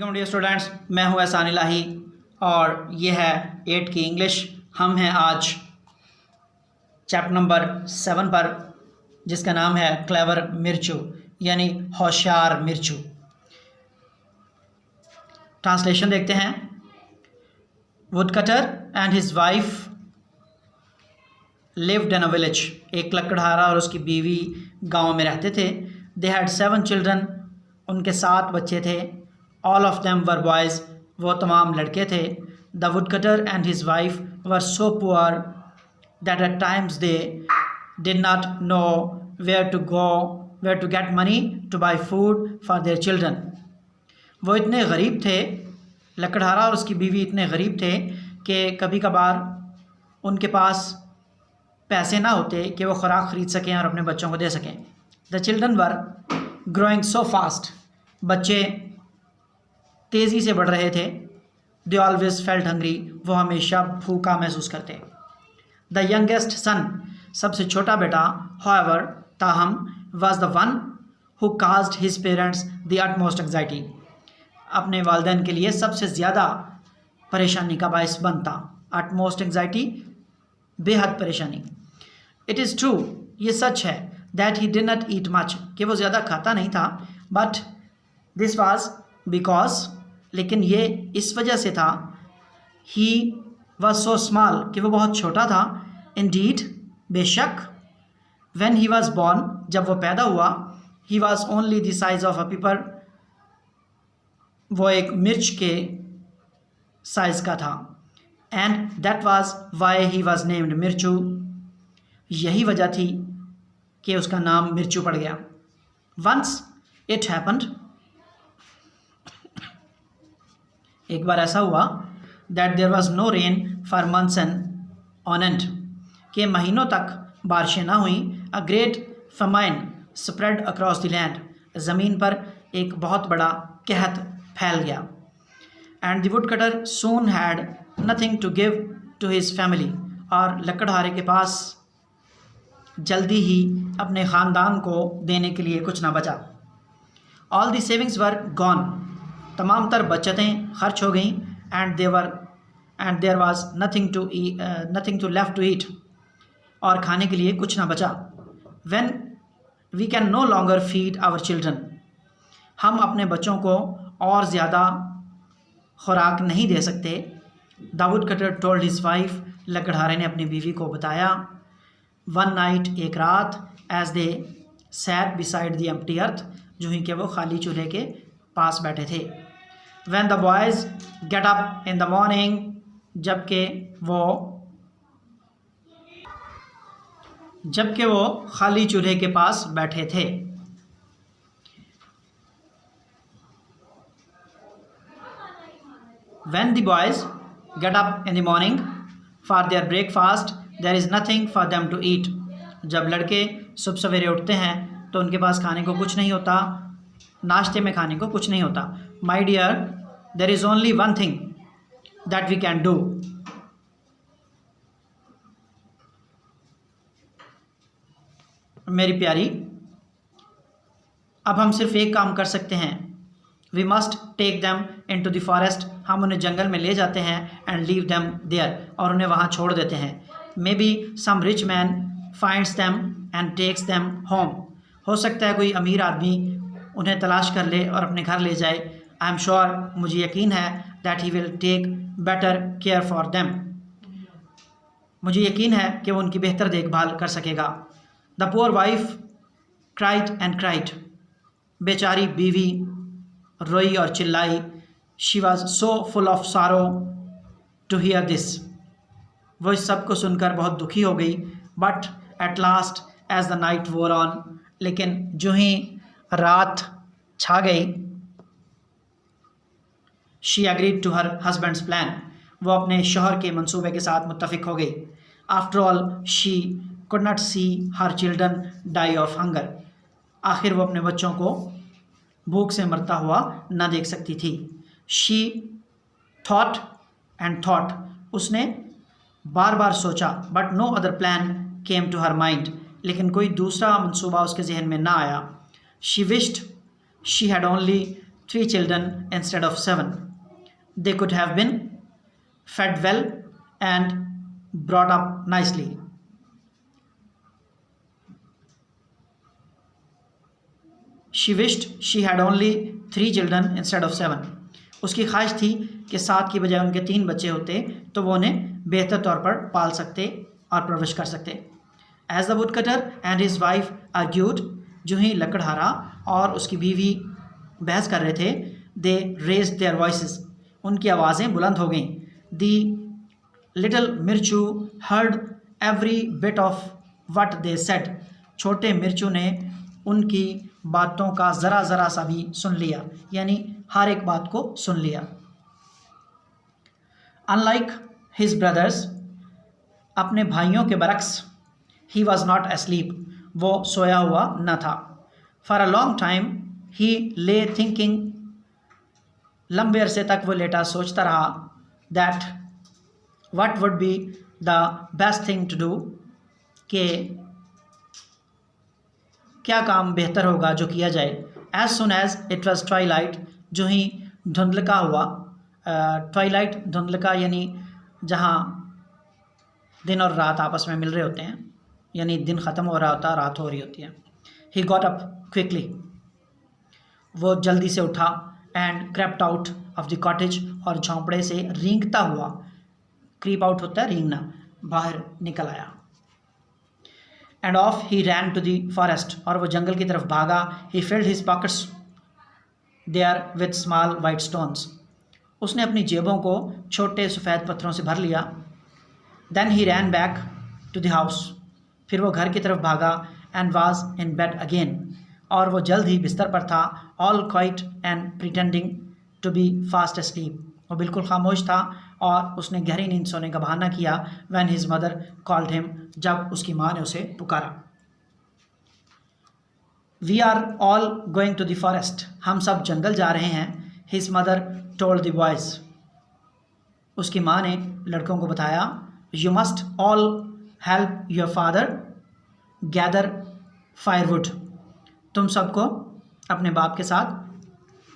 अस्सलाम dear students, मैं हूं एहसान इलाही और ये है 8 की इंग्लिश। हम हैं आज चैप्टर नंबर 7 पर, जिसका नाम है क्लेवर मिर्चू यानी होशियार मिर्चू। ट्रांसलेशन देखते हैं। Woodcutter and his wife lived in a village. एक लकड़हारा और उसकी बीवी गांव में रहते थे। They had 7 children. उनके 7 बच्चे थे। All of them were boys. वो तमाम लड़के थे। The woodcutter and his wife were so poor that at times they did not know where to get money to buy food for their children. वो इतने गरीब थे, लकड़हारा और उसकी बीवी इतने गरीब थे कि कभी कभार उनके पास पैसे ना होते कि वो खुराक ख़रीद सकें और अपने बच्चों को दे सकें। The children were growing so fast. बच्चे तेज़ी से बढ़ रहे थे। They always felt hungry. वो हमेशा भूखा महसूस करते। द यंगेस्ट सन, सबसे छोटा बेटा, हाउएवर, ताहम, was the one who caused his parents the utmost anxiety. अपने वालिदैन के लिए सबसे ज़्यादा परेशानी का बायस बनता। अटमोस्ट एंग्जाइटी, बेहद परेशानी। इट इज़ ट्रू, ये सच है, that he did not eat much, कि वो ज़्यादा खाता नहीं था। बट दिस वाज बिकॉज, लेकिन ये इस वजह से था, ही वॉज सो स्मॉल, कि वो बहुत छोटा था। इंडीड, बेशक, व्हेन ही वॉज बॉर्न, जब वो पैदा हुआ, he was only the size of a paper, वो एक मिर्च के साइज़ का था। And that was why he was named Mirchu, यही वजह थी कि उसका नाम मिर्चू पड़ गया। वंस इट हैपन्ड, एक बार ऐसा हुआ, that there was no rain for months and on and, के महीनों तक बारिशें ना हुई। A great famine spread across the land, ज़मीन पर एक बहुत बड़ा कहत फैल गया। And the woodcutter soon had nothing to give to his family, और लकड़हारे के पास जल्दी ही अपने ख़ानदान को देने के लिए कुछ ना बचा। All the savings were gone, तमाम तर बचतें खर्च हो गईं। And there was nothing to left to eat, और खाने के लिए कुछ ना बचा। When we can no longer feed our children, हम अपने बच्चों को और ज़्यादा खुराक नहीं दे सकते। The woodcutter told his wife, लकड़हारे ने अपनी बीवी को बताया। वन नाइट, एक रात, as they sat beside the empty hearth, जो ही कि वो खाली चूल्हे के पास बैठे थे। When the boys get up in the morning, जबकि वो खाली चूल्हे के पास बैठे थे। When the boys get up in the morning for their breakfast, there is nothing for them to eat. जब लड़के सुबह सवेरे उठते हैं तो उनके पास खाने को कुछ नहीं होता, नाश्ते में खाने को कुछ नहीं होता। My dear, there is only one thing that we can do. मेरी प्यारी, अब हम सिर्फ एक काम कर सकते हैं। We must take them into the forest, हम उन्हें जंगल में ले जाते हैं। and leave them there, और उन्हें वहाँ छोड़ देते हैं। Maybe some rich man finds them and takes them home, हो सकता है कोई अमीर आदमी उन्हें तलाश कर ले और अपने घर ले जाए। I am sure, मुझे यकीन है, that he will take better care for them, मुझे यकीन है कि वो उनकी बेहतर देखभाल कर सकेगा। The poor wife cried and cried, बेचारी बीवी रोई और चिल्लाई। She was so full of sorrow to hear this, वो इस सब को सुनकर बहुत दुखी हो गई। But at last as the night wore on, लेकिन जो ही रात छा गई, she agreed to her husband's plan, वो अपने शौहर के मंसूबे के साथ मुत्तफिक हो गई। After all, she could not see her children die of hunger, आखिर वो अपने बच्चों को भूख से मरता हुआ न देख सकती थी। She thought and thought, उसने बार बार सोचा। But no other plan came to her mind, लेकिन कोई दूसरा मंसूबा उसके जहन में ना आया। She wished she had only 3 children instead of 7. They could have been fed well and brought up nicely. She wished she had only 3 children instead of 7. उसकी ख्वाहिश थी कि 7 की बजाय उनके 3 बच्चे होते तो वो उन्हें बेहतर तौर पर पाल सकते और परवरिश कर सकते. As the woodcutter and his wife argued, जो ही लकड़हारा और उसकी बीवी बहस कर रहे थे, they raised their voices. उनकी आवाज़ें बुलंद हो गईं. The little मिर्चू heard every bit of what they said. छोटे मिर्चू ने उनकी बातों का ज़रा सा भी सुन लिया, यानी हर एक बात को सुन लिया. Unlike his brothers, अपने भाइयों के बरक्स, he was not asleep. वो सोया हुआ न था. For a long time he lay thinking. लंबे अरसे तक वो लेटा सोचता रहा. That what would be the best thing to do. कि क्या काम बेहतर होगा जो किया जाए. As soon as it was twilight, जो ही धुंधलका हुआ. ट्वाइलाइट धुंधलका यानी जहाँ दिन और रात आपस में मिल रहे होते हैं, यानी दिन ख़त्म हो रहा होता है, रात हो रही होती है. He got up quickly. वो जल्दी से उठा. And crept out of the cottage. और झोंपड़े से रेंगता हुआ, creep out होता है रेंगना, बाहर निकल आया. And off he ran to the forest. और वो जंगल की तरफ भागा. He filled his pockets there with small white stones. उसने अपनी जेबों को छोटे सफ़ेद पत्थरों से भर लिया. Then he ran back to the house. फिर वो घर की तरफ भागा. And was in bed again. और वो जल्द ही बिस्तर पर था. All quiet and pretending to be fast asleep. वो बिल्कुल खामोश था और उसने गहरी नींद सोने का बहाना किया. When his mother called him. जब उसकी माँ ने उसे पुकारा. We are all going to the forest. हम सब जंगल जा रहे हैं. His mother told the boys. उसकी माँ ने लड़कों को बताया. You must all help your father gather firewood. तुम सबको अपने बाप के साथ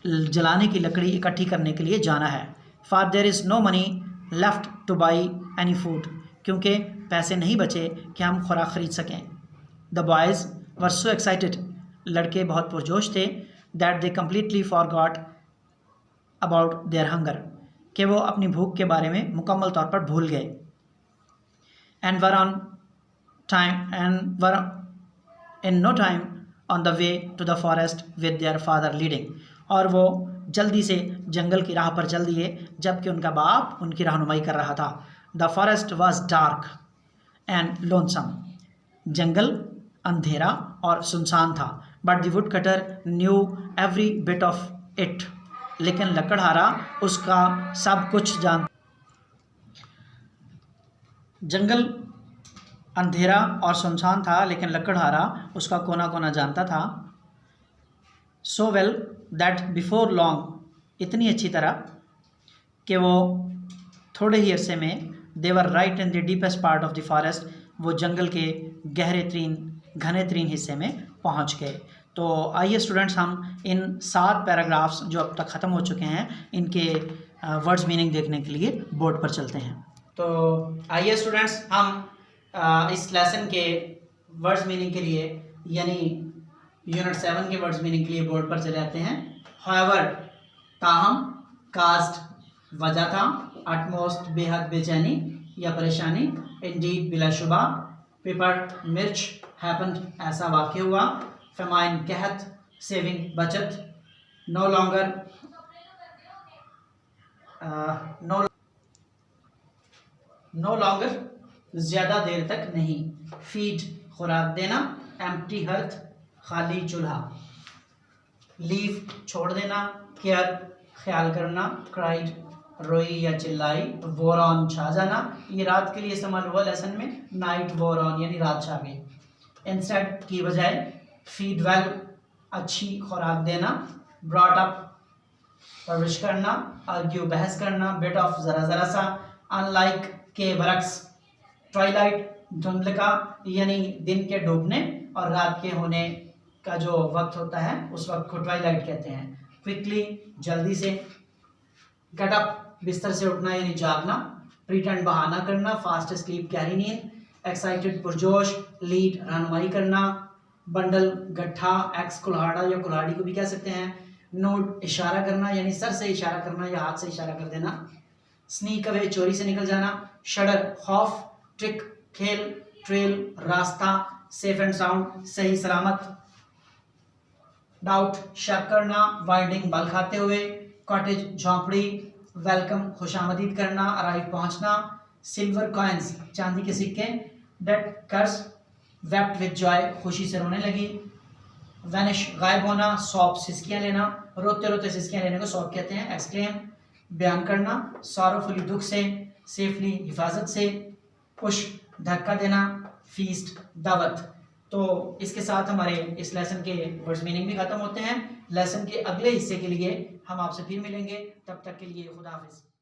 जलाने की लकड़ी इकट्ठी करने के लिए जाना है. For there is no money left to buy any food. क्योंकि पैसे नहीं बचे कि हम खुराक ख़रीद सकें. The boys were so excited. लड़के बहुत पुरजोश थे. That they completely forgot about their hunger. कि वो अपनी भूख के बारे में मुकम्मल तौर पर भूल गए. And were on time and were in no time on the way to the forest with their father leading. और वो जल्दी से जंगल की राह पर चल दिए जबकि उनका बाप उनकी रहनुमाई कर रहा था. The forest was dark and lonesome. जंगल अंधेरा और सुनसान था. But the woodcutter knew every bit of it. लेकिन लकड़हारा उसका सब कुछ जानता. जंगल अंधेरा और सुनसान था लेकिन लकड़हारा उसका कोना कोना जानता था. So well that before long. इतनी अच्छी तरह कि वो थोड़े ही अरसे में they were right in the deepest part of the forest. वो जंगल के घने तरीन हिस्से में पहुंच गए. तो आइए स्टूडेंट्स हम इन 7 पैराग्राफ्स जो अब तक ख़त्म हो चुके हैं इनके वर्ड्स मीनिंग देखने के लिए बोर्ड पर चलते हैं. तो आइए स्टूडेंट्स हम इस लेसन के वर्ड्स मीनिंग के लिए यानी यूनिट 7 के वर्ड्स मीनिंग के लिए बोर्ड पर चले आते हैं. However ताहम, कास्ट वजह था, अटमोस्ट बेहद बेचैनी या परेशानी, इंडीड बिलाशुबा, पेपर मिर्च, हैपन्ड ऐसा वाक़ हुआ, फेमाइन कहत, सेविंग बचत, नो लॉन्गर नो लॉन्गर ज़्यादा देर तक नहीं, फीड खुराक देना, एम्प्टी हर्थ खाली चूल्हा, लीव छोड़ देना, केयर ख्याल करना, क्राइड रोई या चिल्लाई, वोर ऑन छा जाना. ये रात के लिए इस्तेमाल हुआ लेसन में. नाइट वोर ऑन यानी रात छा गई. इंस्टेड की बजाय, फीड वेल अच्छी खुराक देना, ब्रॉट अप परवरिश करना, आर्ग्यू बहस करना, बिट ऑफ ज़रा सा, अनलाइक के बरक्स, ट्वाइलाइट धुंधलका यानी दिन के डूबने और रात के होने का जो वक्त होता है उस वक्त को ट्वाइलाइट कहते हैं. क्विकली, जल्दी से। गेट अप, बिस्तर से उठना यानी जागना। प्रीटेंड, बहाना करना। फास्ट स्लीप, गहरी नींद। एक्साइटेड, पुरजोश। लीड, रहनुमाई करना। बंडल, गट्ठा। एक्स, कुल्हाड़ा या कुल्हाड़ी को भी कह सकते हैं। नोड, इशारा करना यानी सर से इशारा करना या हाथ से इशारा कर देना। स्नीक अवे, चोरी से निकल जाना। शडर, खौफ। ट्रिक, खेल। ट्रेल, रास्ता। सेफ एंड साउंड, सही सलामत। डाउट, शक करना। वाइंडिंग, बल खाते हुए। कॉटेज, झोंपड़ी। वेलकम, खुशामदीद करना, अराइव, पहुंचना। सिल्वर कॉइन्स, चांदी के सिक्के। डेट, कर्ज। वेप्ट विद जॉय, खुशी से रोने लगी। वैनिश, गायब होना। सॉप, सिसकियां लेना। रोते रोते सिसकियां लेने को सॉप कहते हैं। एक्सक्लेम, बयान करना। सॉरोफुली, दुख से। सेफली, हिफाजत से। पुश, धक्का देना। फीस्ट, दावत। तो इसके साथ हमारे इस लेसन के वर्ड्स मीनिंग भी खत्म होते हैं। लेसन के अगले हिस्से के लिए हम आपसे फिर मिलेंगे, तब तक के लिए खुदा हाफिज़।